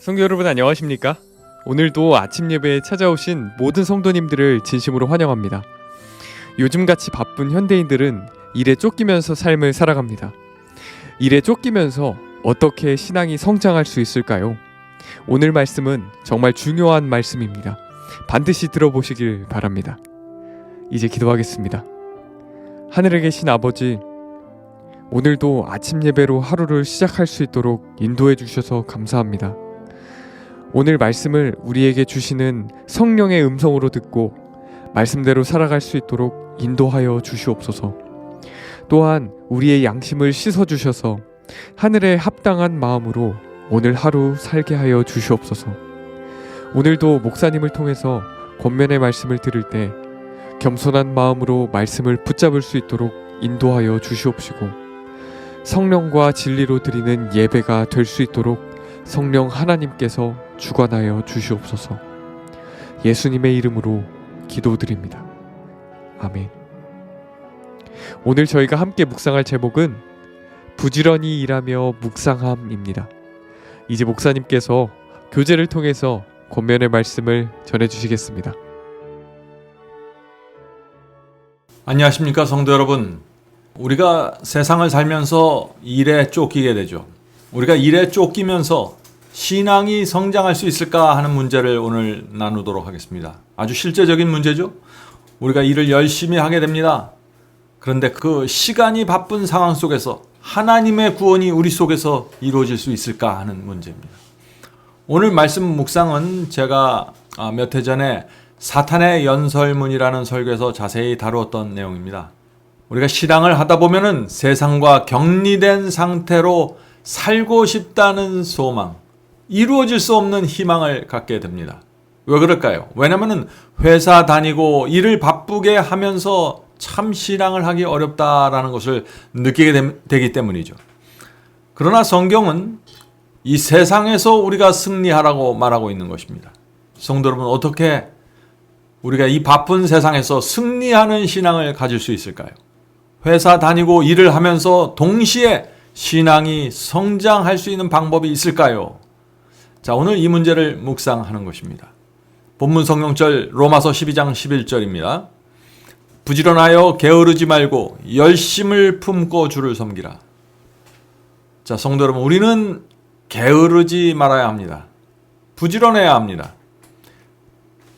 성도 여러분 안녕하십니까? 오늘도 아침 예배에 찾아오신 모든 성도님들을 진심으로 환영합니다. 요즘같이 바쁜 현대인들은 일에 쫓기면서 삶을 살아갑니다. 일에 쫓기면서 어떻게 신앙이 성장할 수 있을까요? 오늘 말씀은 정말 중요한 말씀입니다. 반드시 들어보시길 바랍니다. 이제 기도하겠습니다. 하늘에 계신 아버지, 오늘도 아침 예배로 하루를 시작할 수 있도록 인도해 주셔서 감사합니다. 오늘 말씀을 우리에게 주시는 성령의 음성으로 듣고 말씀대로 살아갈 수 있도록 인도하여 주시옵소서. 또한 우리의 양심을 씻어 주셔서 하늘에 합당한 마음으로 오늘 하루 살게 하여 주시옵소서. 오늘도 목사님을 통해서 권면의 말씀을 들을 때 겸손한 마음으로 말씀을 붙잡을 수 있도록 인도하여 주시옵시고, 성령과 진리로 드리는 예배가 될 수 있도록 성령 하나님께서 주관하여 주시옵소서. 예수님의 이름으로 기도드립니다. 아멘. 오늘 저희가 함께 묵상할 제목은 부지런히 일하며 묵상함입니다. 이제 목사님께서 교제를 통해서 권면의 말씀을 전해주시겠습니다. 안녕하십니까 성도 여러분. 우리가 세상을 살면서 일에 쫓기게 되죠. 우리가 일에 쫓기면서 신앙이 성장할 수 있을까 하는 문제를 오늘 나누도록 하겠습니다. 아주 실제적인 문제죠. 우리가 일을 열심히 하게 됩니다. 그런데 그 시간이 바쁜 상황 속에서 하나님의 구원이 우리 속에서 이루어질 수 있을까 하는 문제입니다. 오늘 말씀 묵상은 제가 몇 해 전에 사탄의 연설문이라는 설교에서 자세히 다루었던 내용입니다. 우리가 신앙을 하다 보면은 세상과 격리된 상태로 살고 싶다는 소망, 이루어질 수 없는 희망을 갖게 됩니다. 왜 그럴까요? 왜냐면은 회사 다니고 일을 바쁘게 하면서 참 신앙을 하기 어렵다라는 것을 느끼게 되기 때문이죠. 그러나 성경은 이 세상에서 우리가 승리하라고 말하고 있는 것입니다. 성도 여러분, 어떻게 우리가 이 바쁜 세상에서 승리하는 신앙을 가질 수 있을까요? 회사 다니고 일을 하면서 동시에 신앙이 성장할 수 있는 방법이 있을까요? 자, 오늘 이 문제를 묵상하는 것입니다. 본문 성경절 로마서 12장 11절입니다. 부지런하여 게으르지 말고 열심을 품고 주를 섬기라. 자, 성도 여러분, 우리는 게으르지 말아야 합니다. 부지런해야 합니다.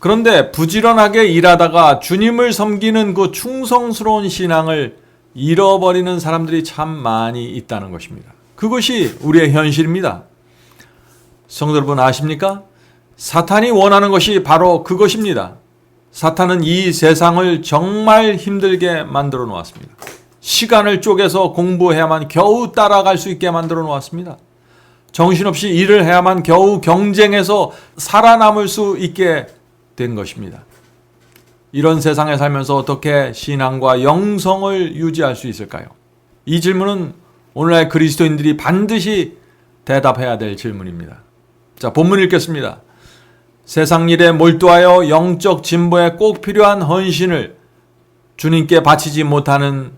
그런데 부지런하게 일하다가 주님을 섬기는 그 충성스러운 신앙을 잃어버리는 사람들이 참 많이 있다는 것입니다. 그것이 우리의 현실입니다. 성도 여러분 아십니까? 사탄이 원하는 것이 바로 그것입니다. 사탄은 이 세상을 정말 힘들게 만들어 놓았습니다. 시간을 쪼개서 공부해야만 겨우 따라갈 수 있게 만들어 놓았습니다. 정신없이 일을 해야만 겨우 경쟁해서 살아남을 수 있게 된 것입니다. 이런 세상에 살면서 어떻게 신앙과 영성을 유지할 수 있을까요? 이 질문은 오늘날 그리스도인들이 반드시 대답해야 될 질문입니다. 자, 본문 읽겠습니다. 세상 일에 몰두하여 영적 진보에 꼭 필요한 헌신을 주님께 바치지 못하는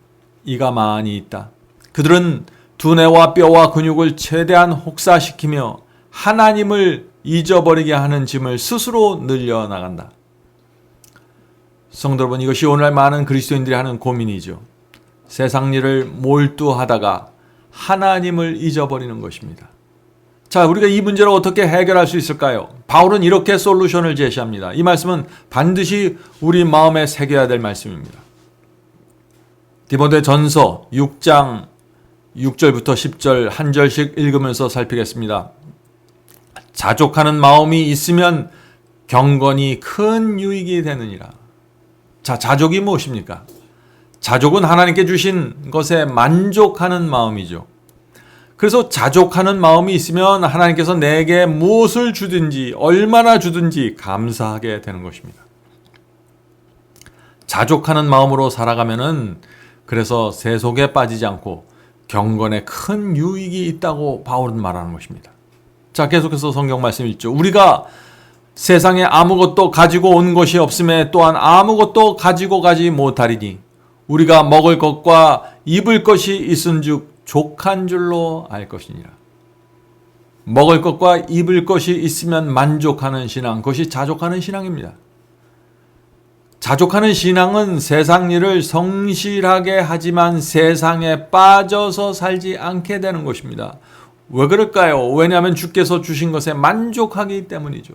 이가 많이 있다. 그들은 두뇌와 뼈와 근육을 최대한 혹사시키며 하나님을 잊어버리게 하는 짐을 스스로 늘려나간다. 성도 여러분, 이것이 오늘날 많은 그리스도인들이 하는 고민이죠. 세상 일을 몰두하다가 하나님을 잊어버리는 것입니다. 자, 우리가 이 문제를 어떻게 해결할 수 있을까요? 바울은 이렇게 솔루션을 제시합니다. 이 말씀은 반드시 우리 마음에 새겨야 될 말씀입니다. 디모데전서 6장 6절부터 10절 한 절씩 읽으면서 살피겠습니다. 자족하는 마음이 있으면 경건이 큰 유익이 되느니라. 자, 자족이 무엇입니까? 자족은 하나님께 주신 것에 만족하는 마음이죠. 그래서 자족하는 마음이 있으면 하나님께서 내게 무엇을 주든지 얼마나 주든지 감사하게 되는 것입니다. 자족하는 마음으로 살아가면은 그래서 세속에 빠지지 않고 경건에 큰 유익이 있다고 바울은 말하는 것입니다. 자, 계속해서 성경 말씀 읽죠. 우리가 세상에 아무것도 가지고 온 것이 없음에 또한 아무것도 가지고 가지 못하리니 우리가 먹을 것과 입을 것이 있은즉 족한 줄로 알 것이니라. 먹을 것과 입을 것이 있으면 만족하는 신앙, 그것이 자족하는 신앙입니다. 자족하는 신앙은 세상 일을 성실하게 하지만 세상에 빠져서 살지 않게 되는 것입니다. 왜 그럴까요? 왜냐하면 주께서 주신 것에 만족하기 때문이죠.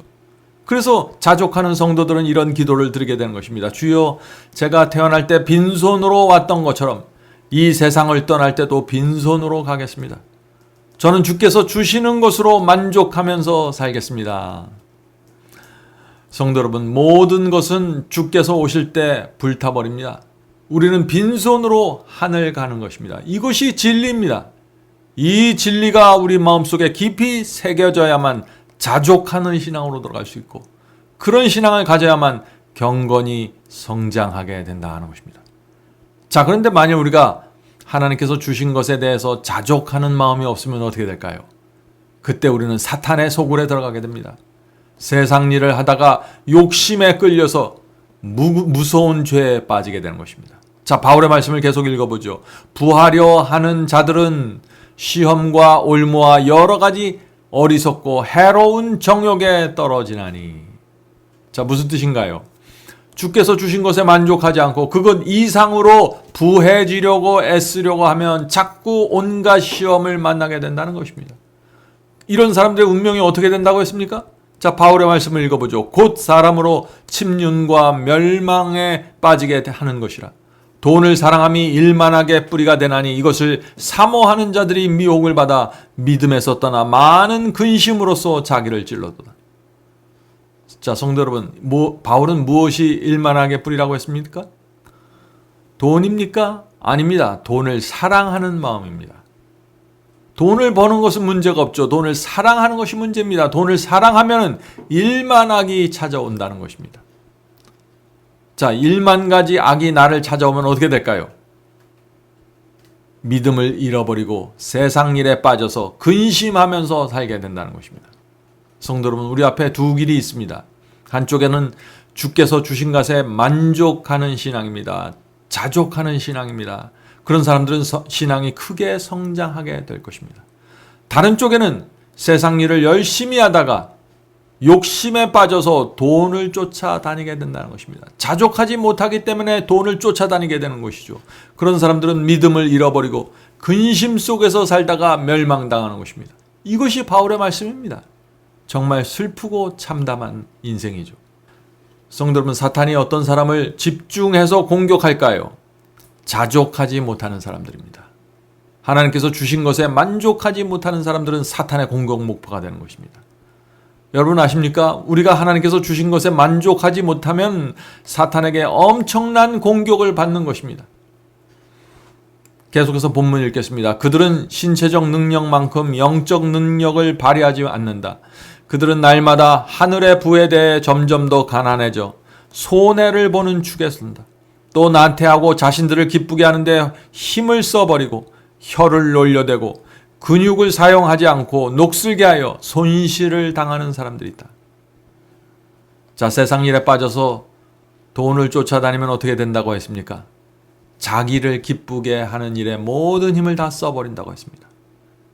그래서 자족하는 성도들은 이런 기도를 드리게 되는 것입니다. 주여, 제가 태어날 때 빈손으로 왔던 것처럼 이 세상을 떠날 때도 빈손으로 가겠습니다. 저는 주께서 주시는 것으로 만족하면서 살겠습니다. 성도 여러분, 모든 것은 주께서 오실 때 불타버립니다. 우리는 빈손으로 하늘 가는 것입니다. 이것이 진리입니다. 이 진리가 우리 마음속에 깊이 새겨져야만 자족하는 신앙으로 들어갈 수 있고, 그런 신앙을 가져야만 경건히 성장하게 된다 하는 것입니다. 자, 그런데 만약 우리가 하나님께서 주신 것에 대해서 자족하는 마음이 없으면 어떻게 될까요? 그때 우리는 사탄의 소굴에 들어가게 됩니다. 세상 일을 하다가 욕심에 끌려서 무서운 죄에 빠지게 되는 것입니다. 자, 바울의 말씀을 계속 읽어보죠. 부하려 하는 자들은 시험과 올무와 여러 가지 어리석고 해로운 정욕에 떨어지나니. 자, 무슨 뜻인가요? 주께서 주신 것에 만족하지 않고 그것 이상으로 부해지려고 애쓰려고 하면 자꾸 온갖 시험을 만나게 된다는 것입니다. 이런 사람들의 운명이 어떻게 된다고 했습니까? 자, 바울의 말씀을 읽어보죠. 곧 사람으로 침륜과 멸망에 빠지게 하는 것이라. 돈을 사랑함이 일만하게 뿌리가 되나니 이것을 사모하는 자들이 미혹을 받아 믿음에서 떠나 많은 근심으로써 자기를 찔러도다. 자, 성도 여러분, 바울은 무엇이 일만하게 뿌리라고 했습니까? 돈입니까? 아닙니다. 돈을 사랑하는 마음입니다. 돈을 버는 것은 문제가 없죠. 돈을 사랑하는 것이 문제입니다. 돈을 사랑하면 일만악이 찾아온다는 것입니다. 자, 1만 가지 악이 나를 찾아오면 어떻게 될까요? 믿음을 잃어버리고 세상 일에 빠져서 근심하면서 살게 된다는 것입니다. 성도 여러분, 우리 앞에 두 길이 있습니다. 한쪽에는 주께서 주신 것에 만족하는 신앙입니다. 자족하는 신앙입니다. 그런 사람들은 신앙이 크게 성장하게 될 것입니다. 다른 쪽에는 세상 일을 열심히 하다가 욕심에 빠져서 돈을 쫓아다니게 된다는 것입니다. 자족하지 못하기 때문에 돈을 쫓아다니게 되는 것이죠. 그런 사람들은 믿음을 잃어버리고 근심 속에서 살다가 멸망당하는 것입니다. 이것이 바울의 말씀입니다. 정말 슬프고 참담한 인생이죠. 성도 여러분, 사탄이 어떤 사람을 집중해서 공격할까요? 자족하지 못하는 사람들입니다. 하나님께서 주신 것에 만족하지 못하는 사람들은 사탄의 공격 목표가 되는 것입니다. 여러분 아십니까? 우리가 하나님께서 주신 것에 만족하지 못하면 사탄에게 엄청난 공격을 받는 것입니다. 계속해서 본문 읽겠습니다. 그들은 신체적 능력만큼 영적 능력을 발휘하지 않는다. 그들은 날마다 하늘의 부에 대해 점점 더 가난해져 손해를 보는 축에 쓴다. 또 나태하고 자신들을 기쁘게 하는데 힘을 써버리고 혀를 놀려대고 근육을 사용하지 않고 녹슬게 하여 손실을 당하는 사람들이 있다. 자, 세상 일에 빠져서 돈을 쫓아다니면 어떻게 된다고 했습니까? 자기를 기쁘게 하는 일에 모든 힘을 다 써버린다고 했습니다.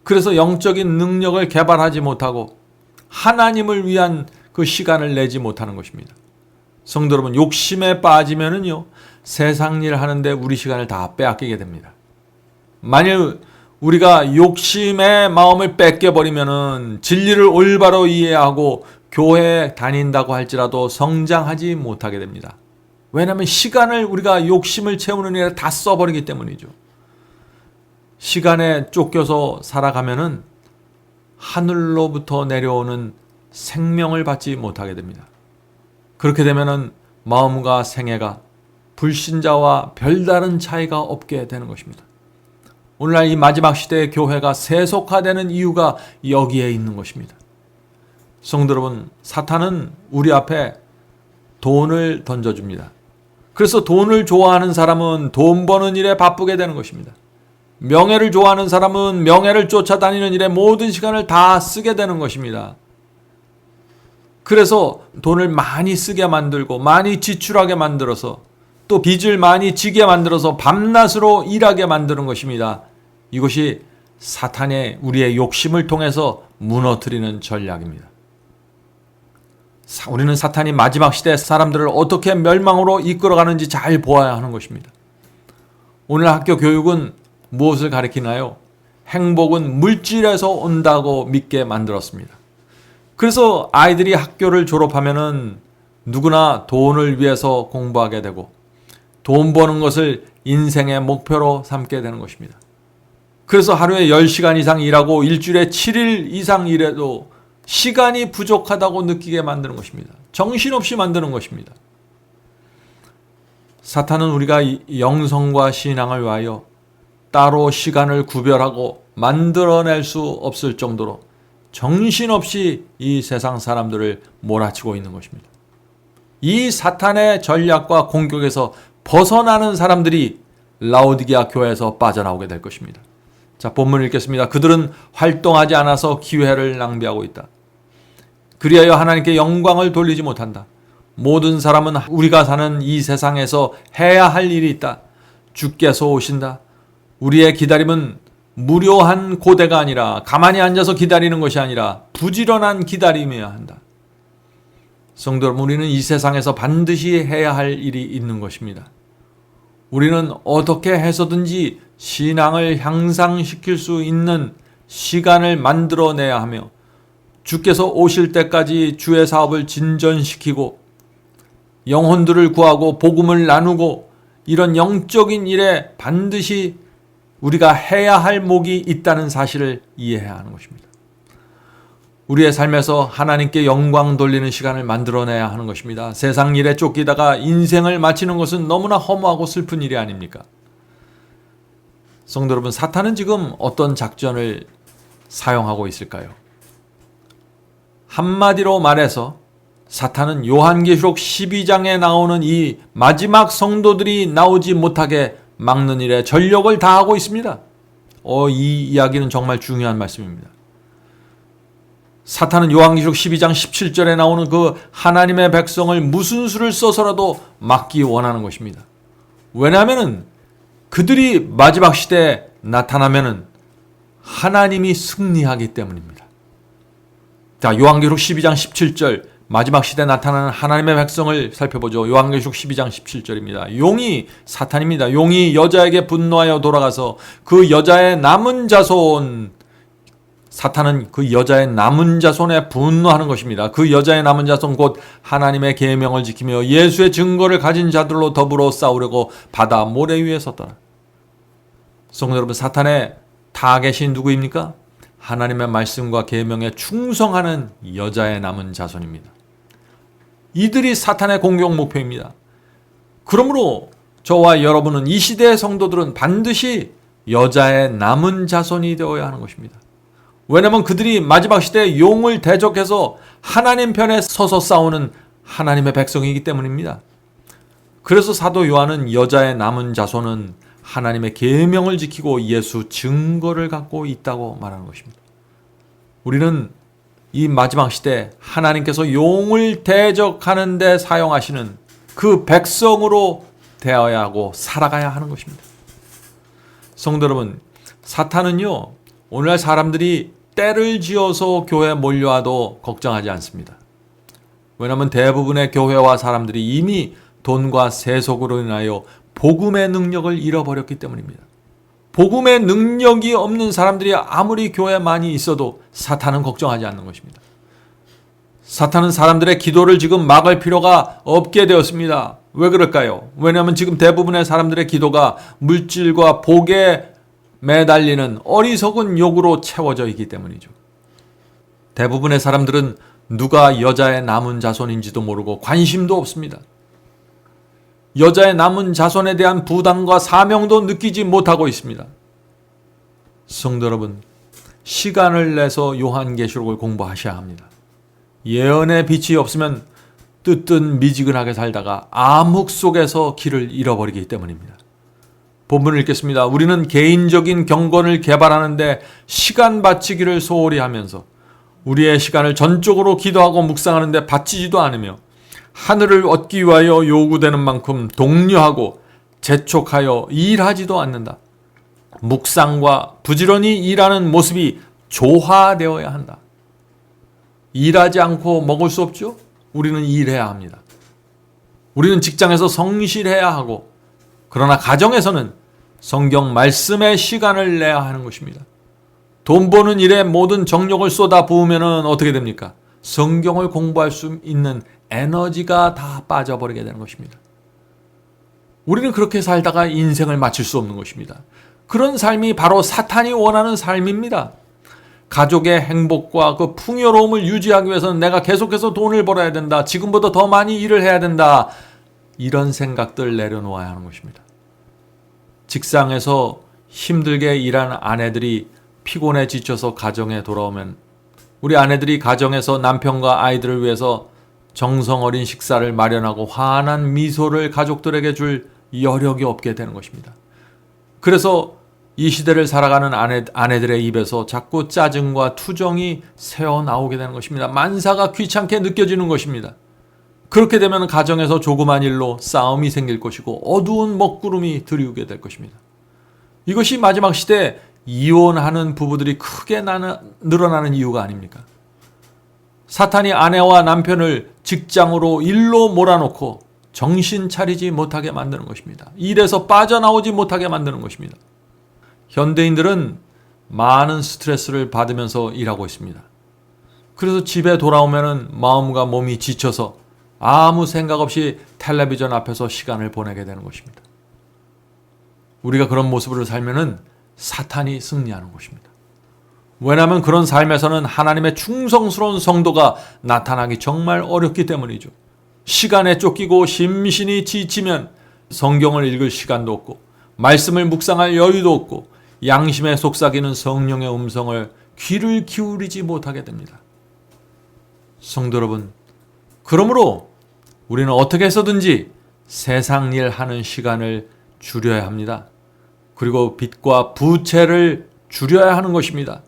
그래서 영적인 능력을 개발하지 못하고 하나님을 위한 그 시간을 내지 못하는 것입니다. 성도 여러분, 욕심에 빠지면은요, 세상 일 하는데 우리 시간을 다 빼앗기게 됩니다. 만일 우리가 욕심의 마음을 뺏겨버리면은 진리를 올바로 이해하고 교회에 다닌다고 할지라도 성장하지 못하게 됩니다. 왜냐하면 시간을 우리가 욕심을 채우는 일에 다 써버리기 때문이죠. 시간에 쫓겨서 살아가면은 하늘로부터 내려오는 생명을 받지 못하게 됩니다. 그렇게 되면은 마음과 생애가 불신자와 별다른 차이가 없게 되는 것입니다. 오늘날 이 마지막 시대의 교회가 세속화되는 이유가 여기에 있는 것입니다. 성도 여러분, 사탄은 우리 앞에 돈을 던져줍니다. 그래서 돈을 좋아하는 사람은 돈 버는 일에 바쁘게 되는 것입니다. 명예를 좋아하는 사람은 명예를 쫓아다니는 일에 모든 시간을 다 쓰게 되는 것입니다. 그래서 돈을 많이 쓰게 만들고 많이 지출하게 만들어서 또 빚을 많이 지게 만들어서 밤낮으로 일하게 만드는 것입니다. 이것이 사탄의 우리의 욕심을 통해서 무너뜨리는 전략입니다. 우리는 사탄이 마지막 시대 사람들을 어떻게 멸망으로 이끌어가는지 잘 보아야 하는 것입니다. 오늘 학교 교육은 무엇을 가리키나요? 행복은 물질에서 온다고 믿게 만들었습니다. 그래서 아이들이 학교를 졸업하면은 누구나 돈을 위해서 공부하게 되고 돈 버는 것을 인생의 목표로 삼게 되는 것입니다. 그래서 하루에 10시간 이상 일하고 일주일에 7일 이상 일해도 시간이 부족하다고 느끼게 만드는 것입니다. 정신없이 만드는 것입니다. 사탄은 우리가 영성과 신앙을 위하여 따로 시간을 구별하고 만들어낼 수 없을 정도로 정신없이 이 세상 사람들을 몰아치고 있는 것입니다. 이 사탄의 전략과 공격에서 벗어나는 사람들이 라오디게아 교회에서 빠져나오게 될 것입니다. 자, 본문 읽겠습니다. 그들은 활동하지 않아서 기회를 낭비하고 있다. 그리하여 하나님께 영광을 돌리지 못한다. 모든 사람은 우리가 사는 이 세상에서 해야 할 일이 있다. 주께서 오신다. 우리의 기다림은 무료한 고대가 아니라 가만히 앉아서 기다리는 것이 아니라 부지런한 기다림이어야 한다. 성도 여러분, 우리는 이 세상에서 반드시 해야 할 일이 있는 것입니다. 우리는 어떻게 해서든지 신앙을 향상시킬 수 있는 시간을 만들어내야 하며 주께서 오실 때까지 주의 사업을 진전시키고 영혼들을 구하고 복음을 나누고 이런 영적인 일에 반드시 우리가 해야 할 목이 있다는 사실을 이해해야 하는 것입니다. 우리의 삶에서 하나님께 영광 돌리는 시간을 만들어내야 하는 것입니다. 세상 일에 쫓기다가 인생을 마치는 것은 너무나 허무하고 슬픈 일이 아닙니까? 성도 여러분, 사탄은 지금 어떤 작전을 사용하고 있을까요? 한마디로 말해서 사탄은 요한계시록 12장에 나오는 이 마지막 성도들이 나오지 못하게 막는 일에 전력을 다하고 있습니다. 이 이야기는 정말 중요한 말씀입니다. 사탄은 요한계시록 12장 17절에 나오는 그 하나님의 백성을 무슨 수를 써서라도 막기 원하는 것입니다. 왜냐하면 그들이 마지막 시대에 나타나면 하나님이 승리하기 때문입니다. 자, 요한계시록 12장 17절 마지막 시대에 나타나는 하나님의 백성을 살펴보죠. 요한계시록 12장 17절입니다. 용이 사탄입니다. 용이 여자에게 분노하여 돌아가서 그 여자의 남은 자손, 사탄은 그 여자의 남은 자손에 분노하는 것입니다. 그 여자의 남은 자손 곧 하나님의 계명을 지키며 예수의 증거를 가진 자들로 더불어 싸우려고 바다 모래 위에 섰더라. 성도 여러분, 사탄의 타겟이 누구입니까? 하나님의 말씀과 계명에 충성하는 여자의 남은 자손입니다. 이들이 사탄의 공격 목표입니다. 그러므로 저와 여러분은 이 시대의 성도들은 반드시 여자의 남은 자손이 되어야 하는 것입니다. 왜냐하면 그들이 마지막 시대에 용을 대적해서 하나님 편에 서서 싸우는 하나님의 백성이기 때문입니다. 그래서 사도 요한은 여자의 남은 자손은 하나님의 계명을 지키고 예수 증거를 갖고 있다고 말하는 것입니다. 우리는 이 마지막 시대 하나님께서 용을 대적하는 데 사용하시는 그 백성으로 되어야 하고 살아가야 하는 것입니다. 성도 여러분, 사탄은요, 오늘날 사람들이 때를 지어서 교회에 몰려와도 걱정하지 않습니다. 왜냐하면 대부분의 교회와 사람들이 이미 돈과 세속으로 인하여 복음의 능력을 잃어버렸기 때문입니다. 복음의 능력이 없는 사람들이 아무리 교회에 많이 있어도 사탄은 걱정하지 않는 것입니다. 사탄은 사람들의 기도를 지금 막을 필요가 없게 되었습니다. 왜 그럴까요? 왜냐하면 지금 대부분의 사람들의 기도가 물질과 복에 매달리는 어리석은 욕으로 채워져 있기 때문이죠. 대부분의 사람들은 누가 여자의 남은 자손인지도 모르고 관심도 없습니다. 여자의 남은 자손에 대한 부담과 사명도 느끼지 못하고 있습니다. 성도 여러분, 시간을 내서 요한계시록을 공부하셔야 합니다. 예언의 빛이 없으면 뜨뜻 미지근하게 살다가 암흑 속에서 길을 잃어버리기 때문입니다. 본문을 읽겠습니다. 우리는 개인적인 경건을 개발하는데 시간 바치기를 소홀히 하면서 우리의 시간을 전적으로 기도하고 묵상하는데 바치지도 않으며 하늘을 얻기 위하여 요구되는 만큼 독려하고 재촉하여 일하지도 않는다. 묵상과 부지런히 일하는 모습이 조화되어야 한다. 일하지 않고 먹을 수 없죠? 우리는 일해야 합니다. 우리는 직장에서 성실해야 하고, 그러나 가정에서는 성경 말씀의 시간을 내야 하는 것입니다. 돈 버는 일에 모든 정력을 쏟아 부으면 어떻게 됩니까? 성경을 공부할 수 있는 에너지가 다 빠져버리게 되는 것입니다. 우리는 그렇게 살다가 인생을 마칠 수 없는 것입니다. 그런 삶이 바로 사탄이 원하는 삶입니다. 가족의 행복과 그 풍요로움을 유지하기 위해서는 내가 계속해서 돈을 벌어야 된다. 지금보다 더 많이 일을 해야 된다. 이런 생각들 내려놓아야 하는 것입니다. 직장에서 힘들게 일하는 아내들이 피곤해 지쳐서 가정에 돌아오면 우리 아내들이 가정에서 남편과 아이들을 위해서 정성 어린 식사를 마련하고 환한 미소를 가족들에게 줄 여력이 없게 되는 것입니다. 그래서 이 시대를 살아가는 아내들의 입에서 자꾸 짜증과 투정이 새어나오게 되는 것입니다. 만사가 귀찮게 느껴지는 것입니다. 그렇게 되면 가정에서 조그만 일로 싸움이 생길 것이고 어두운 먹구름이 드리우게 될 것입니다. 이것이 마지막 시대에 이혼하는 부부들이 크게 늘어나는 이유가 아닙니까? 사탄이 아내와 남편을 직장으로 일로 몰아놓고 정신 차리지 못하게 만드는 것입니다. 일에서 빠져나오지 못하게 만드는 것입니다. 현대인들은 많은 스트레스를 받으면서 일하고 있습니다. 그래서 집에 돌아오면 마음과 몸이 지쳐서 아무 생각 없이 텔레비전 앞에서 시간을 보내게 되는 것입니다. 우리가 그런 모습으로 살면은 사탄이 승리하는 것입니다. 왜냐하면 그런 삶에서는 하나님의 충성스러운 성도가 나타나기 정말 어렵기 때문이죠. 시간에 쫓기고 심신이 지치면 성경을 읽을 시간도 없고 말씀을 묵상할 여유도 없고 양심에 속삭이는 성령의 음성을 귀를 기울이지 못하게 됩니다. 성도 여러분, 그러므로 우리는 어떻게 해서든지 세상 일 하는 시간을 줄여야 합니다. 그리고 빚과 부채를 줄여야 하는 것입니다.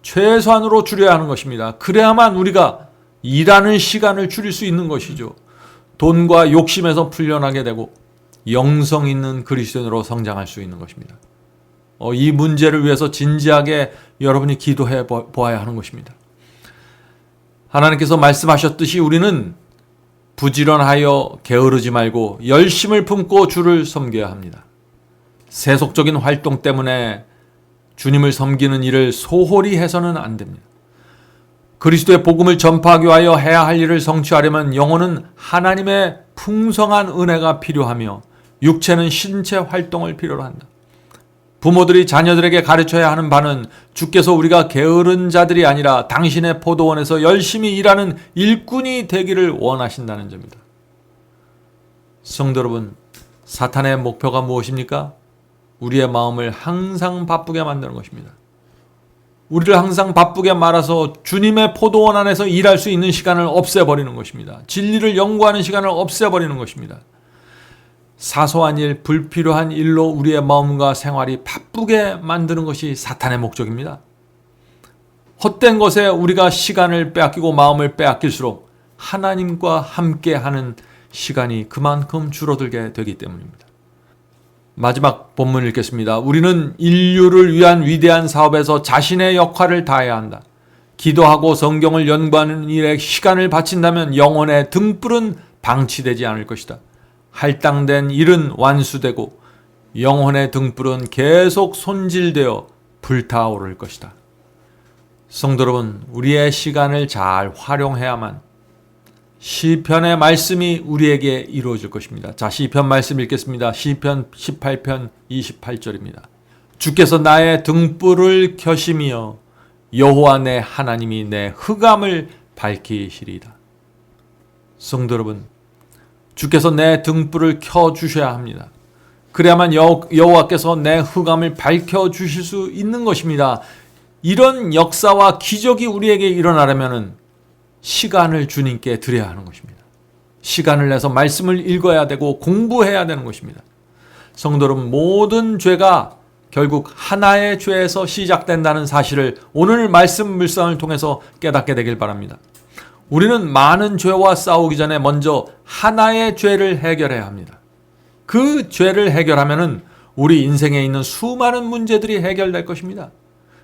최소한으로 줄여야 하는 것입니다. 그래야만 우리가 일하는 시간을 줄일 수 있는 것이죠. 돈과 욕심에서 풀려나게 되고 영성 있는 그리스도인으로 성장할 수 있는 것입니다. 이 문제를 위해서 진지하게 여러분이 기도해 보아야 하는 것입니다. 하나님께서 말씀하셨듯이 우리는 부지런하여 게으르지 말고 열심을 품고 주를 섬겨야 합니다. 세속적인 활동 때문에 주님을 섬기는 일을 소홀히 해서는 안 됩니다. 그리스도의 복음을 전파하기 위하여 해야 할 일을 성취하려면 영혼은 하나님의 풍성한 은혜가 필요하며 육체는 신체 활동을 필요로 한다. 부모들이 자녀들에게 가르쳐야 하는 바는 주께서 우리가 게으른 자들이 아니라 당신의 포도원에서 열심히 일하는 일꾼이 되기를 원하신다는 점입니다. 성도 여러분, 사탄의 목표가 무엇입니까? 우리의 마음을 항상 바쁘게 만드는 것입니다. 우리를 항상 바쁘게 말아서 주님의 포도원 안에서 일할 수 있는 시간을 없애버리는 것입니다. 진리를 연구하는 시간을 없애버리는 것입니다. 사소한 일, 불필요한 일로 우리의 마음과 생활이 바쁘게 만드는 것이 사탄의 목적입니다. 헛된 것에 우리가 시간을 빼앗기고 마음을 빼앗길수록 하나님과 함께하는 시간이 그만큼 줄어들게 되기 때문입니다. 마지막 본문 읽겠습니다. 우리는 인류를 위한 위대한 사업에서 자신의 역할을 다해야 한다. 기도하고 성경을 연구하는 일에 시간을 바친다면 영혼의 등불은 방치되지 않을 것이다. 할당된 일은 완수되고 영혼의 등불은 계속 손질되어 불타오를 것이다. 성도 여러분, 우리의 시간을 잘 활용해야만 시편의 말씀이 우리에게 이루어질 것입니다. 자, 시편 말씀 읽겠습니다. 시편 18편 28절입니다. 주께서 나의 등불을 켜시며 여호와 내 하나님이 내 흑암을 밝히시리이다. 성도 여러분, 주께서 내 등불을 켜주셔야 합니다. 그래야만 여호와께서 내 흑암을 밝혀주실 수 있는 것입니다. 이런 역사와 기적이 우리에게 일어나려면 시간을 주님께 드려야 하는 것입니다. 시간을 내서 말씀을 읽어야 되고 공부해야 되는 것입니다. 성도 여러분, 모든 죄가 결국 하나의 죄에서 시작된다는 사실을 오늘 말씀 물상을 통해서 깨닫게 되길 바랍니다. 우리는 많은 죄와 싸우기 전에 먼저 하나의 죄를 해결해야 합니다. 그 죄를 해결하면은 우리 인생에 있는 수많은 문제들이 해결될 것입니다.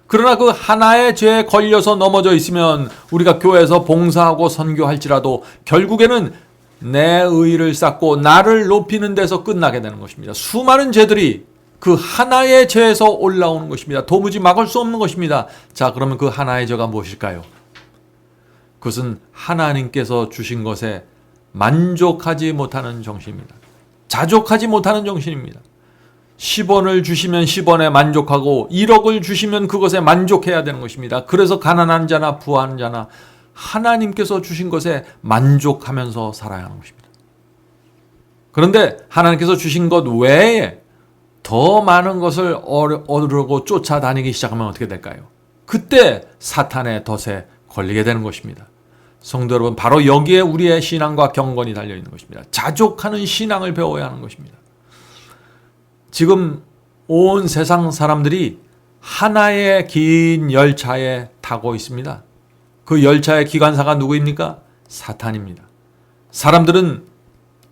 그러나 그 하나의 죄에 걸려서 넘어져 있으면 우리가 교회에서 봉사하고 선교할지라도 결국에는 내 의의를 쌓고 나를 높이는 데서 끝나게 되는 것입니다. 수많은 죄들이 그 하나의 죄에서 올라오는 것입니다. 도무지 막을 수 없는 것입니다. 자, 그러면 그 하나의 죄가 무엇일까요? 그것은 하나님께서 주신 것에 만족하지 못하는 정신입니다. 자족하지 못하는 정신입니다. 10원을 주시면 10원에 만족하고 1억을 주시면 그것에 만족해야 되는 것입니다. 그래서 가난한 자나 부한 자나 하나님께서 주신 것에 만족하면서 살아야 하는 것입니다. 그런데 하나님께서 주신 것 외에 더 많은 것을 얻으려고 쫓아다니기 시작하면 어떻게 될까요? 그때 사탄의 덫에 걸리게 되는 것입니다. 성도 여러분, 바로 여기에 우리의 신앙과 경건이 달려있는 것입니다. 자족하는 신앙을 배워야 하는 것입니다. 지금 온 세상 사람들이 하나의 긴 열차에 타고 있습니다. 그 열차의 기관사가 누구입니까? 사탄입니다. 사람들은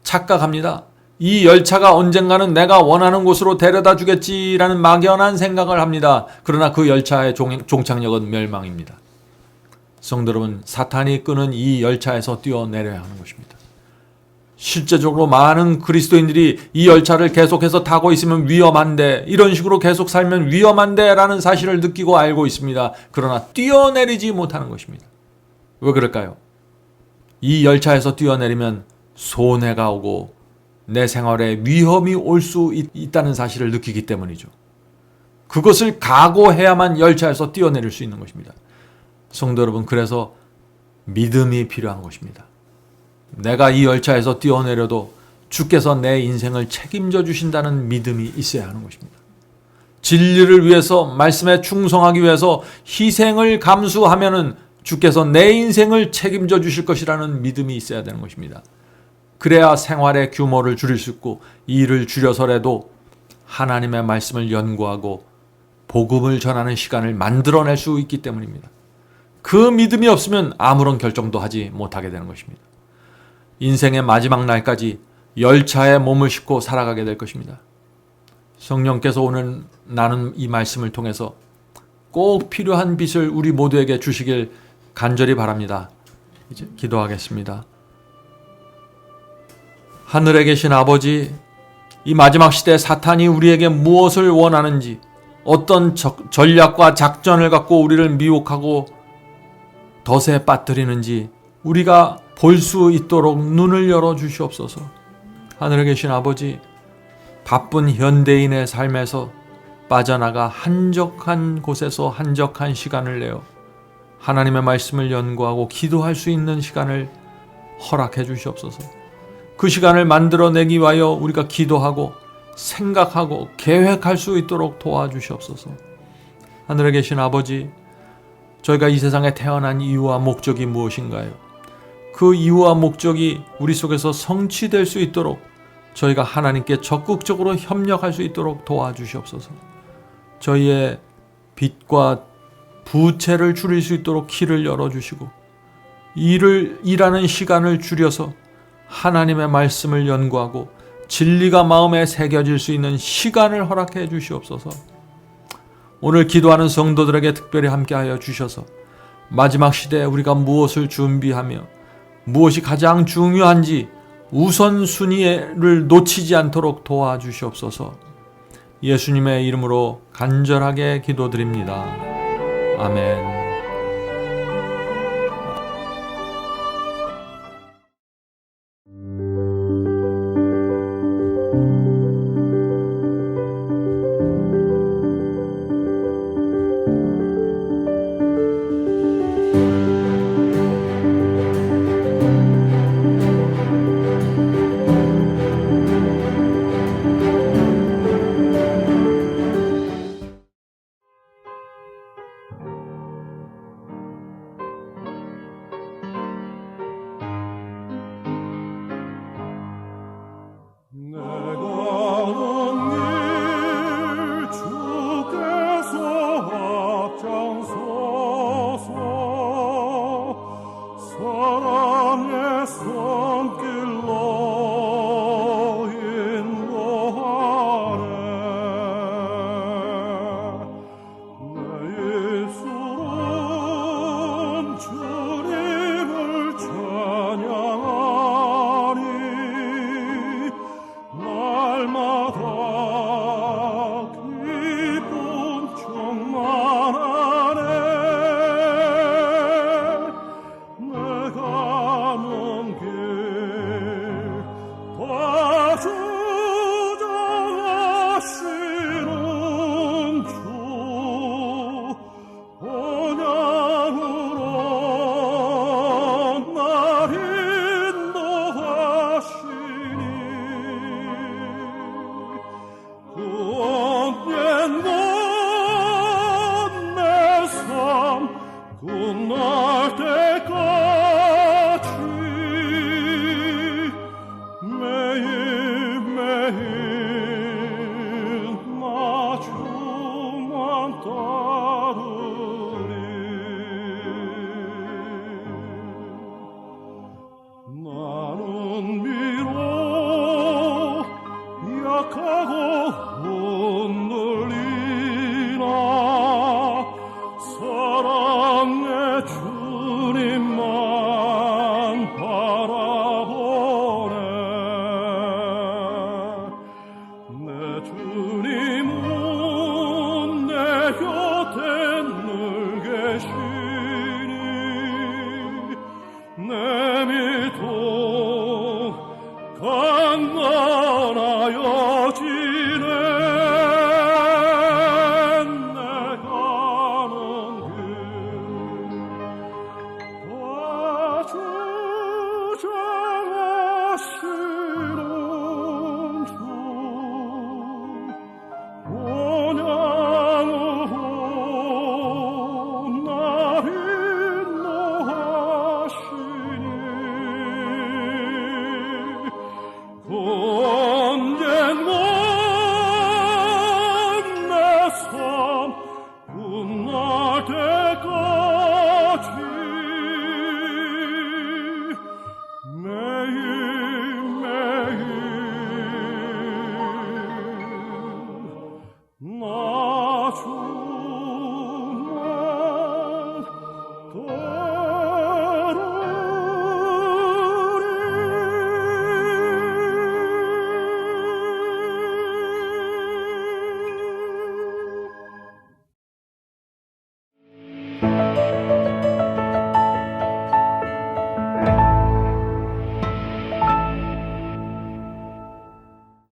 착각합니다. 이 열차가 언젠가는 내가 원하는 곳으로 데려다 주겠지라는 막연한 생각을 합니다. 그러나 그 열차의 종착역은 멸망입니다. 성도 여러분, 사탄이 끄는 이 열차에서 뛰어내려야 하는 것입니다. 실제적으로 많은 그리스도인들이 이 열차를 계속해서 타고 있으면 위험한데, 이런 식으로 계속 살면 위험한데 라는 사실을 느끼고 알고 있습니다. 그러나 뛰어내리지 못하는 것입니다. 왜 그럴까요? 이 열차에서 뛰어내리면 손해가 오고 내 생활에 위험이 올 수 있다는 사실을 느끼기 때문이죠. 그것을 각오해야만 열차에서 뛰어내릴 수 있는 것입니다. 성도 여러분, 그래서 믿음이 필요한 것입니다. 내가 이 열차에서 뛰어내려도 주께서 내 인생을 책임져 주신다는 믿음이 있어야 하는 것입니다. 진리를 위해서, 말씀에 충성하기 위해서 희생을 감수하면은 주께서 내 인생을 책임져 주실 것이라는 믿음이 있어야 되는 것입니다. 그래야 생활의 규모를 줄일 수 있고 일을 줄여서라도 하나님의 말씀을 연구하고 복음을 전하는 시간을 만들어낼 수 있기 때문입니다. 그 믿음이 없으면 아무런 결정도 하지 못하게 되는 것입니다. 인생의 마지막 날까지 열차에 몸을 싣고 살아가게 될 것입니다. 성령께서 오늘 나눈 이 말씀을 통해서 꼭 필요한 빛을 우리 모두에게 주시길 간절히 바랍니다. 이제 기도하겠습니다. 하늘에 계신 아버지, 이 마지막 시대에 사탄이 우리에게 무엇을 원하는지, 어떤 전략과 작전을 갖고 우리를 미혹하고 덫에 빠뜨리는지 우리가 볼 수 있도록 눈을 열어 주시옵소서. 하늘에 계신 아버지, 바쁜 현대인의 삶에서 빠져나가 한적한 곳에서 한적한 시간을 내어 하나님의 말씀을 연구하고 기도할 수 있는 시간을 허락해 주시옵소서. 그 시간을 만들어내기 위하여 우리가 기도하고 생각하고 계획할 수 있도록 도와주시옵소서. 하늘에 계신 아버지, 저희가 이 세상에 태어난 이유와 목적이 무엇인가요? 그 이유와 목적이 우리 속에서 성취될 수 있도록 저희가 하나님께 적극적으로 협력할 수 있도록 도와주시옵소서. 저희의 빚과 부채를 줄일 수 있도록 길을 열어주시고 일하는 시간을 줄여서 하나님의 말씀을 연구하고 진리가 마음에 새겨질 수 있는 시간을 허락해 주시옵소서. 오늘 기도하는 성도들에게 특별히 함께하여 주셔서 마지막 시대에 우리가 무엇을 준비하며 무엇이 가장 중요한지 우선순위를 놓치지 않도록 도와주시옵소서. 예수님의 이름으로 간절하게 기도드립니다. 아멘. 내 믿음